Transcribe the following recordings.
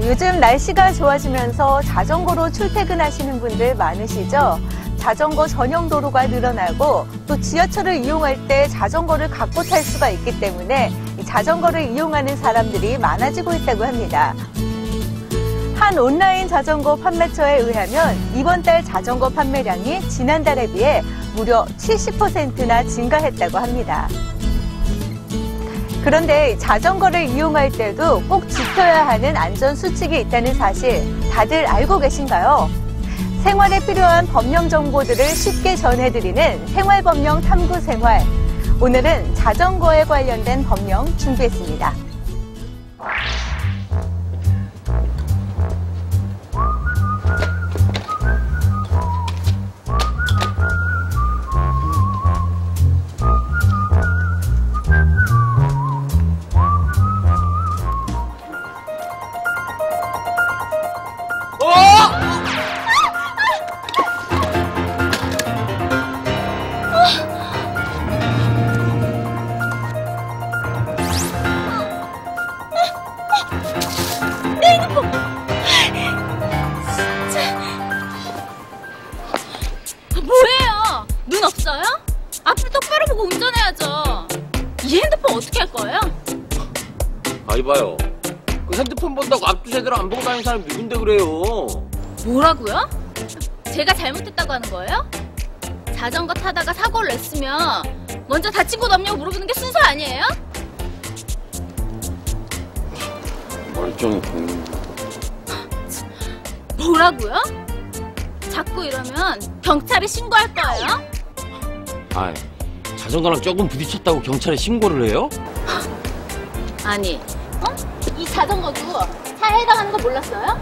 요즘 날씨가 좋아지면서 자전거로 출퇴근하시는 분들 많으시죠? 자전거 전용 도로가 늘어나고 또 지하철을 이용할 때 자전거를 갖고 탈 수가 있기 때문에 자전거를 이용하는 사람들이 많아지고 있다고 합니다. 한 온라인 자전거 판매처에 의하면 이번 달 자전거 판매량이 지난달에 비해 무려 70%나 증가했다고 합니다. 그런데 자전거를 이용할 때도 꼭 지켜야 하는 안전수칙이 있다는 사실 다들 알고 계신가요? 생활에 필요한 법령 정보들을 쉽게 전해드리는 생활법령 탐구생활. 오늘은 자전거에 관련된 법령 준비했습니다. 뭐예요? 눈 없어요? 앞을 똑바로 보고 운전해야죠. 이 핸드폰 어떻게 할 거예요? 아, 이봐요. 그 핸드폰 본다고 앞도 제대로 안 보고 다니는 사람이 누군데 그래요? 뭐라고요? 제가 잘못했다고 하는 거예요? 자전거 타다가 사고를 냈으면 먼저 다친 곳 없냐고 물어보는 게 순서 아니에요? 멀쩡히 뭐라고요? 자꾸 이러면 경찰에 신고할 거예요? 아, 자전거랑 조금 부딪혔다고 경찰에 신고를 해요? 아니, 이 자전거도 차에 해당하는 거 몰랐어요?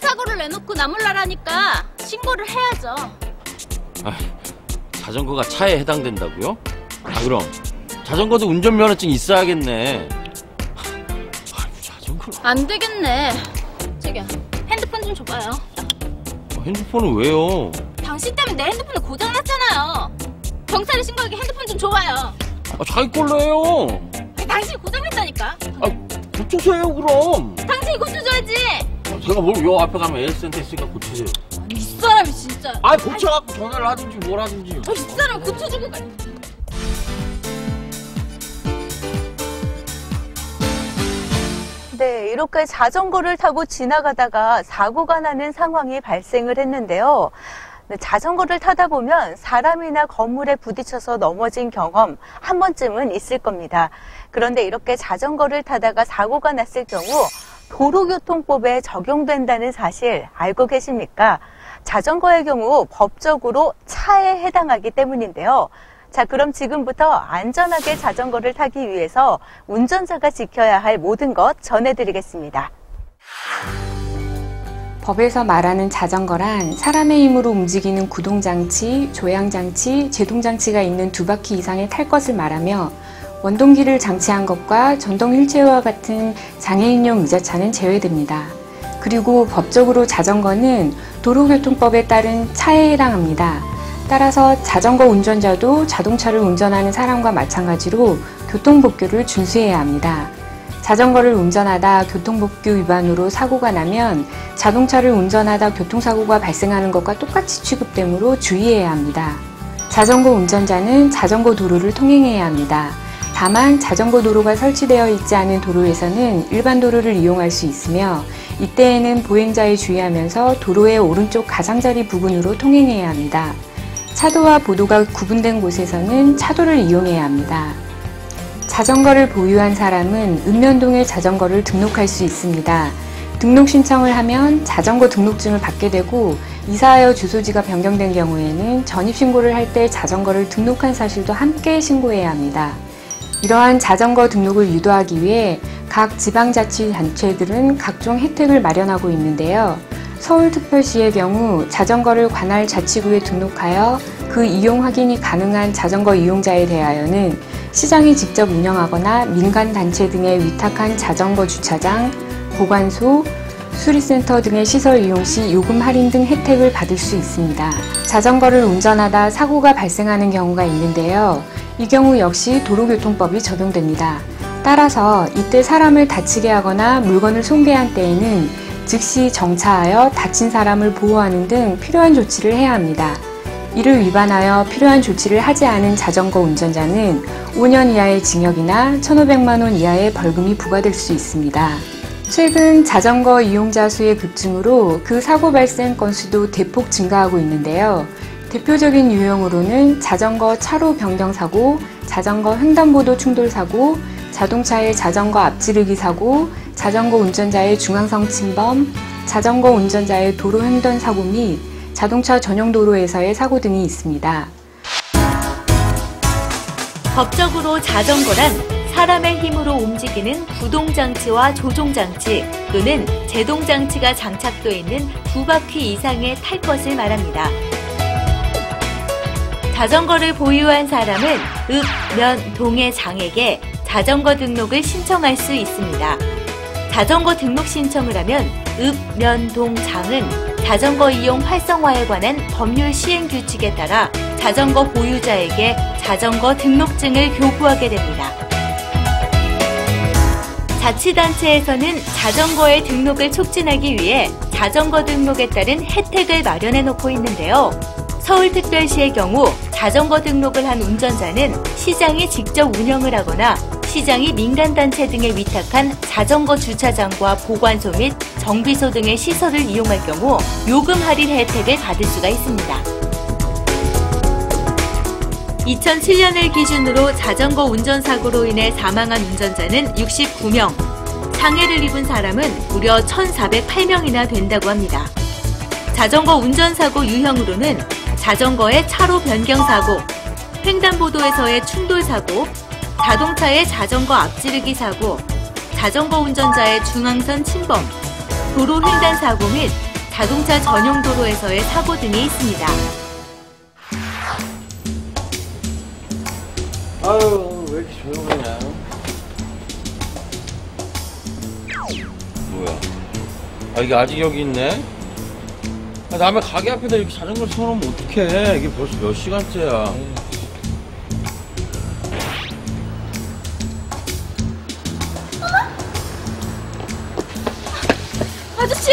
사고를 내놓고 나몰라라니까 신고를 해야죠. 아, 자전거가 차에 해당된다고요? 아, 그럼 자전거도 운전면허증 있어야겠네. 자전거 안 되겠네. 저기요, 핸드폰 좀 줘봐요. 핸드폰은 왜요? 당신 때문에 내 핸드폰이 고장났잖아요. 경찰에 신고하게 핸드폰 좀 줘봐요. 아, 자기 걸로 해요. 당신이 고장냈다니까. 아, 고쳐서 해요 그럼. 당신이 고쳐줘야지. 제가 뭘 요 앞에 가면 AS센터 있으니까 고치세요. 이 사람이 진짜. 아, 고쳐갖고 전화를 하든지 뭘 하든지. 이 사람 고쳐주고 가. 네, 이렇게 자전거를 타고 지나가다가 사고가 나는 상황이 발생을 했는데요. 자전거를 타다 보면 사람이나 건물에 부딪혀서 넘어진 경험 한 번쯤은 있을 겁니다. 그런데 이렇게 자전거를 타다가 사고가 났을 경우 도로교통법에 적용된다는 사실 알고 계십니까? 자전거의 경우 법적으로 차에 해당하기 때문인데요. 자, 그럼 지금부터 안전하게 자전거를 타기 위해서 운전자가 지켜야 할 모든 것 전해드리겠습니다. 법에서 말하는 자전거란 사람의 힘으로 움직이는 구동장치, 조향장치, 제동장치가 있는 2바퀴 이상의 탈 것을 말하며 원동기를 장치한 것과 전동 휠체어와 같은 장애인용 유자차는 제외됩니다. 그리고 법적으로 자전거는 도로교통법에 따른 차에 해당합니다. 따라서 자전거 운전자도 자동차를 운전하는 사람과 마찬가지로 교통법규를 준수해야 합니다. 자전거를 운전하다 교통법규 위반으로 사고가 나면 자동차를 운전하다 교통사고가 발생하는 것과 똑같이 취급되므로 주의해야 합니다. 자전거 운전자는 자전거 도로를 통행해야 합니다. 다만 자전거 도로가 설치되어 있지 않은 도로에서는 일반 도로를 이용할 수 있으며 이때에는 보행자에 주의하면서 도로의 오른쪽 가장자리 부근으로 통행해야 합니다. 차도와 보도가 구분된 곳에서는 차도를 이용해야 합니다. 자전거를 보유한 사람은 읍면동에 자전거를 등록할 수 있습니다. 등록 신청을 하면 자전거 등록증을 받게 되고 이사하여 주소지가 변경된 경우에는 전입신고를 할 때 자전거를 등록한 사실도 함께 신고해야 합니다. 이러한 자전거 등록을 유도하기 위해 각 지방자치단체들은 각종 혜택을 마련하고 있는데요. 서울특별시의 경우 자전거를 관할 자치구에 등록하여 그 이용 확인이 가능한 자전거 이용자에 대하여는 시장이 직접 운영하거나 민간단체 등에 위탁한 자전거 주차장, 보관소, 수리센터 등의 시설 이용 시 요금 할인 등 혜택을 받을 수 있습니다. 자전거를 운전하다 사고가 발생하는 경우가 있는데요. 이 경우 역시 도로교통법이 적용됩니다. 따라서 이때 사람을 다치게 하거나 물건을 손괴한 때에는 즉시 정차하여 다친 사람을 보호하는 등 필요한 조치를 해야 합니다. 이를 위반하여 필요한 조치를 하지 않은 자전거 운전자는 5년 이하의 징역이나 1,500만 원 이하의 벌금이 부과될 수 있습니다. 최근 자전거 이용자 수의 급증으로 그 사고 발생 건수도 대폭 증가하고 있는데요. 대표적인 유형으로는 자전거 차로 변경 사고, 자전거 횡단보도 충돌 사고, 자동차의 자전거 앞지르기 사고, 자전거 운전자의 중앙성 침범, 자전거 운전자의 도로 횡단 사고 및 자동차 전용 도로에서의 사고 등이 있습니다. 법적으로 자전거란 사람의 힘으로 움직이는 구동장치와 조종장치 또는 제동장치가 장착되어 있는 두 바퀴 이상의 탈 것을 말합니다. 자전거를 보유한 사람은 읍, 면, 동의 장에게 자전거 등록을 신청할 수 있습니다. 자전거 등록 신청을 하면 읍, 면, 동, 장은 자전거 이용 활성화에 관한 법률 시행 규칙에 따라 자전거 보유자에게 자전거 등록증을 교부하게 됩니다. 자치단체에서는 자전거의 등록을 촉진하기 위해 자전거 등록에 따른 혜택을 마련해 놓고 있는데요. 서울특별시의 경우 자전거 등록을 한 운전자는 시장이 직접 운영을 하거나 시장이 민간단체 등에 위탁한 자전거 주차장과 보관소 및 정비소 등의 시설을 이용할 경우 요금 할인 혜택을 받을 수가 있습니다. 2007년을 기준으로 자전거 운전사고로 인해 사망한 운전자는 69명, 상해를 입은 사람은 무려 1,408명이나 된다고 합니다. 자전거 운전사고 유형으로는 자전거의 차로 변경 사고, 횡단보도에서의 충돌 사고, 자동차의 자전거 앞지르기 사고, 자전거 운전자의 중앙선 침범, 도로 횡단 사고 및 자동차 전용 도로에서의 사고 등이 있습니다. 아유, 왜 이렇게 조용하냐? 뭐야? 아, 이게 아직 여기 있네? 아, 남의 가게 앞에다 이렇게 자전거를 세워놓으면 어떡해? 이게 벌써 몇 시간째야. 아저씨,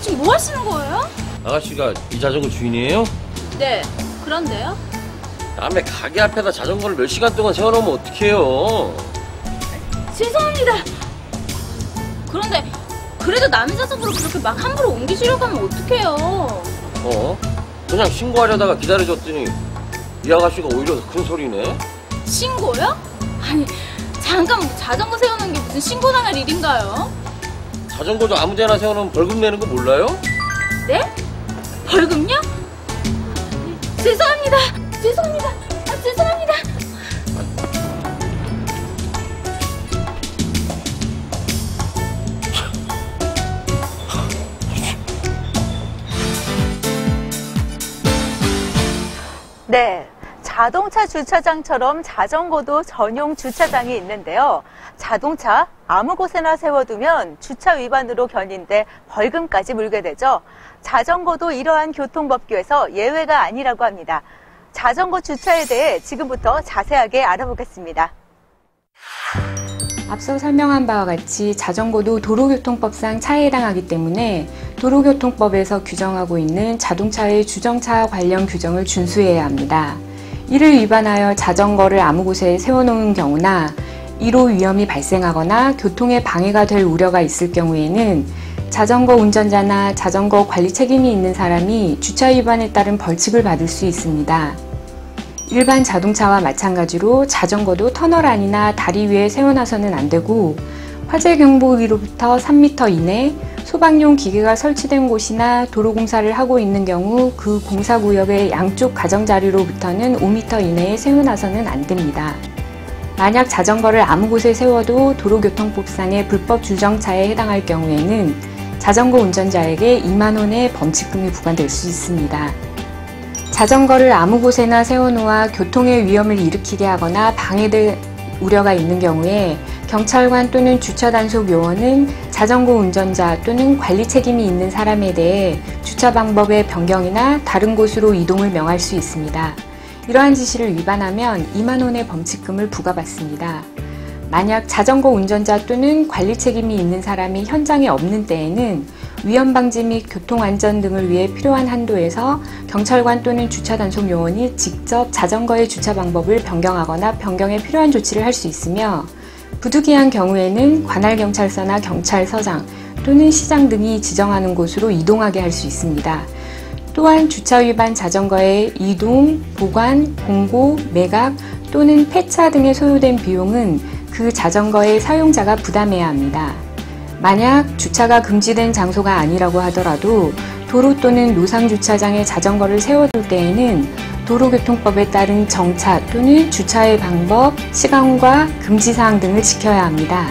지금 뭐 하시는 거예요? 아가씨가 이 자전거 주인이에요? 네, 그런데요? 남의 가게 앞에다 자전거를 몇 시간 동안 세워놓으면 어떡해요? 죄송합니다. 그런데 그래도 남의 자전거를 그렇게 막 함부로 옮기시려고 하면 어떡해요? 그냥 신고하려다가 기다려줬더니 이 아가씨가 오히려 더 큰 소리네? 신고요? 아니, 잠깐 자전거 세우는 게 무슨 신고당할 일인가요? 자전거도 아무 데나 세워놓으면 벌금 내는 거 몰라요? 네? 벌금요? 죄송합니다. 죄송합니다. 아, 죄송합니다. 네, 자동차 주차장처럼 자전거도 전용 주차장이 있는데요. 자동차 아무 곳에나 세워두면 주차 위반으로 견인돼 벌금까지 물게 되죠. 자전거도 이러한 교통법규에서 예외가 아니라고 합니다. 자전거 주차에 대해 지금부터 자세하게 알아보겠습니다. 앞서 설명한 바와 같이 자전거도 도로교통법상 차에 해당하기 때문에 도로교통법에서 규정하고 있는 자동차의 주정차 관련 규정을 준수해야 합니다. 이를 위반하여 자전거를 아무 곳에 세워놓은 경우나 이로 위험이 발생하거나 교통에 방해가 될 우려가 있을 경우에는 자전거 운전자나 자전거 관리 책임이 있는 사람이 주차 위반에 따른 벌칙을 받을 수 있습니다. 일반 자동차와 마찬가지로 자전거도 터널 안이나 다리 위에 세워놔서는 안 되고 화재 경보기로부터 3m 이내, 소방용 기계가 설치된 곳이나 도로공사를 하고 있는 경우 그 공사구역의 양쪽 가정자리로부터는 5m 이내에 세워놔서는 안 됩니다. 만약 자전거를 아무 곳에 세워도 도로교통법상의 불법 주정차에 해당할 경우에는 자전거 운전자에게 2만 원의 범칙금이 부과될 수 있습니다. 자전거를 아무 곳에나 세워놓아 교통의 위험을 일으키게 하거나 방해될 우려가 있는 경우에 경찰관 또는 주차단속 요원은 자전거 운전자 또는 관리 책임이 있는 사람에 대해 주차 방법의 변경이나 다른 곳으로 이동을 명할 수 있습니다. 이러한 지시를 위반하면 2만 원의 범칙금을 부과받습니다. 만약 자전거 운전자 또는 관리 책임이 있는 사람이 현장에 없는 때에는 위험 방지 및 교통 안전 등을 위해 필요한 한도에서 경찰관 또는 주차 단속 요원이 직접 자전거의 주차 방법을 변경하거나 변경에 필요한 조치를 할 수 있으며, 부득이한 경우에는 관할 경찰서나 경찰서장 또는 시장 등이 지정하는 곳으로 이동하게 할 수 있습니다. 또한 주차 위반 자전거의 이동, 보관, 공고, 매각 또는 폐차 등에 소요된 비용은 그 자전거의 사용자가 부담해야 합니다. 만약 주차가 금지된 장소가 아니라고 하더라도 도로 또는 노상주차장에 자전거를 세워둘 때에는 도로교통법에 따른 정차 또는 주차의 방법, 시간과 금지사항 등을 지켜야 합니다.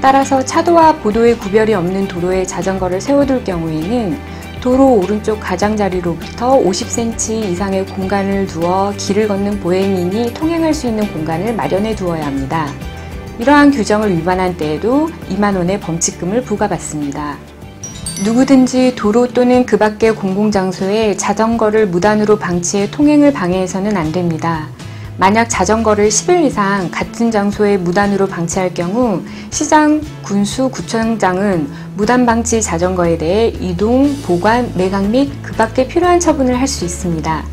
따라서 차도와 보도의 구별이 없는 도로에 자전거를 세워둘 경우에는 도로 오른쪽 가장자리로부터 50cm 이상의 공간을 두어 길을 걷는 보행인이 통행할 수 있는 공간을 마련해 두어야 합니다. 이러한 규정을 위반한 때에도 2만 원의 범칙금을 부과받습니다. 누구든지 도로 또는 그 밖의 공공장소에 자전거를 무단으로 방치해 통행을 방해해서는 안 됩니다. 만약 자전거를 10일 이상 같은 장소에 무단으로 방치할 경우 시장, 군수, 구청장은 무단 방치 자전거에 대해 이동, 보관, 매각 및 그 밖에 필요한 처분을 할 수 있습니다.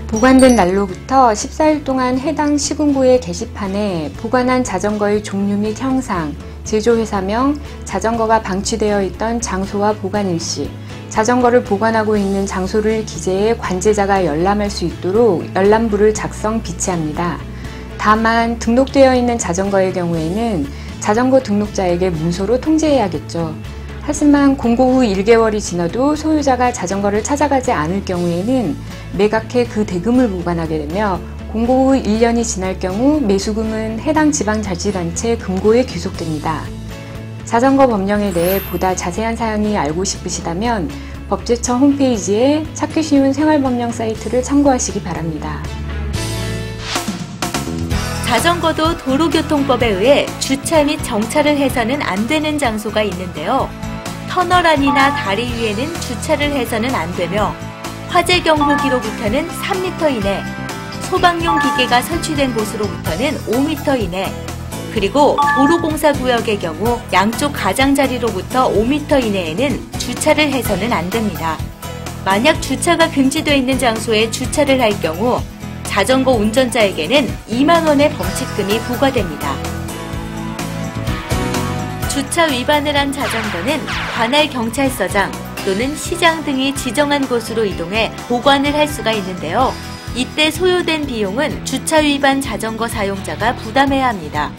보관된 날로부터 14일 동안 해당 시군구의 게시판에 보관한 자전거의 종류 및 형상, 제조회사명, 자전거가 방치되어 있던 장소와 보관 일시, 자전거를 보관하고 있는 장소를 기재해 관제자가 열람할 수 있도록 열람부를 작성 비치합니다. 다만 등록되어 있는 자전거의 경우에는 자전거 등록자에게 문서로 통지해야겠죠. 하지만 공고 후 1개월이 지나도 소유자가 자전거를 찾아가지 않을 경우에는 매각해 그 대금을 보관하게 되며, 공고 후 1년이 지날 경우 매수금은 해당 지방자치단체 금고에 귀속됩니다. 자전거 법령에 대해 보다 자세한 사항이 알고 싶으시다면 법제처 홈페이지에 찾기 쉬운 생활법령 사이트를 참고하시기 바랍니다. 자전거도 도로교통법에 의해 주차 및 정차를 해서는 안 되는 장소가 있는데요. 터널 안이나 다리 위에는 주차를 해서는 안 되며, 화재 경보 기로부터는 3m 이내, 소방용 기계가 설치된 곳으로부터는 5m 이내, 그리고 도로공사구역의 경우 양쪽 가장자리로부터 5m 이내에는 주차를 해서는 안 됩니다. 만약 주차가 금지되어 있는 장소에 주차를 할 경우 자전거 운전자에게는 2만 원의 범칙금이 부과됩니다. 주차 위반을 한 자전거는 관할 경찰서장 또는 시장 등이 지정한 곳으로 이동해 보관을 할 수가 있는데요. 이때 소요된 비용은 주차 위반 자전거 사용자가 부담해야 합니다.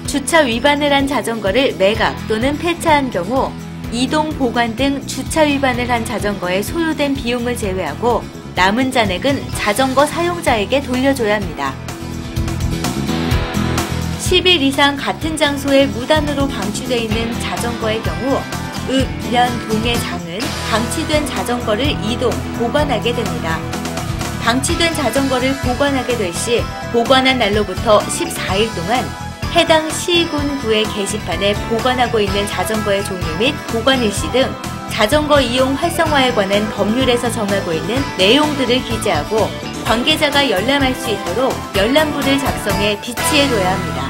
주차 위반을 한 자전거를 매각 또는 폐차한 경우 이동, 보관 등 주차 위반을 한 자전거에 소요된 비용을 제외하고 남은 잔액은 자전거 사용자에게 돌려줘야 합니다. 10일 이상 같은 장소에 무단으로 방치되어 있는 자전거의 경우 읍, 면, 동의 장은 방치된 자전거를 이동, 보관하게 됩니다. 방치된 자전거를 보관하게 될 시 보관한 날로부터 14일 동안 해당 시군구의 게시판에 보관하고 있는 자전거의 종류 및 보관 일시 등 자전거 이용 활성화에 관한 법률에서 정하고 있는 내용들을 기재하고 관계자가 열람할 수 있도록 열람부를 작성해 비치해둬야 합니다.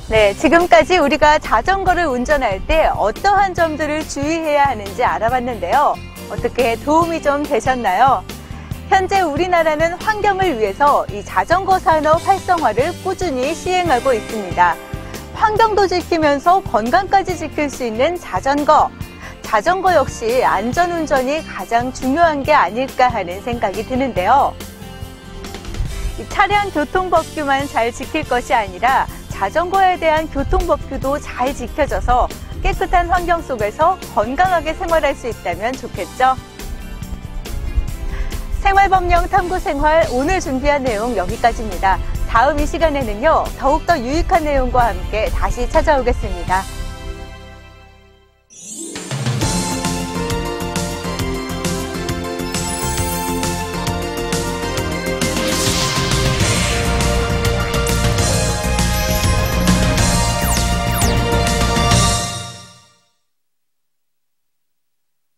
네, 지금까지 우리가 자전거를 운전할 때 어떠한 점들을 주의해야 하는지 알아봤는데요. 어떻게 도움이 좀 되셨나요? 현재 우리나라는 환경을 위해서 이 자전거 산업 활성화를 꾸준히 시행하고 있습니다. 환경도 지키면서 건강까지 지킬 수 있는 자전거. 자전거 역시 안전운전이 가장 중요한 게 아닐까 하는 생각이 드는데요. 이 차량 교통법규만 잘 지킬 것이 아니라 자전거에 대한 교통법규도 잘 지켜져서 깨끗한 환경 속에서 건강하게 생활할 수 있다면 좋겠죠. 생활법령 탐구생활 오늘 준비한 내용 여기까지입니다. 다음 이 시간에는요, 더욱더 유익한 내용과 함께 다시 찾아오겠습니다.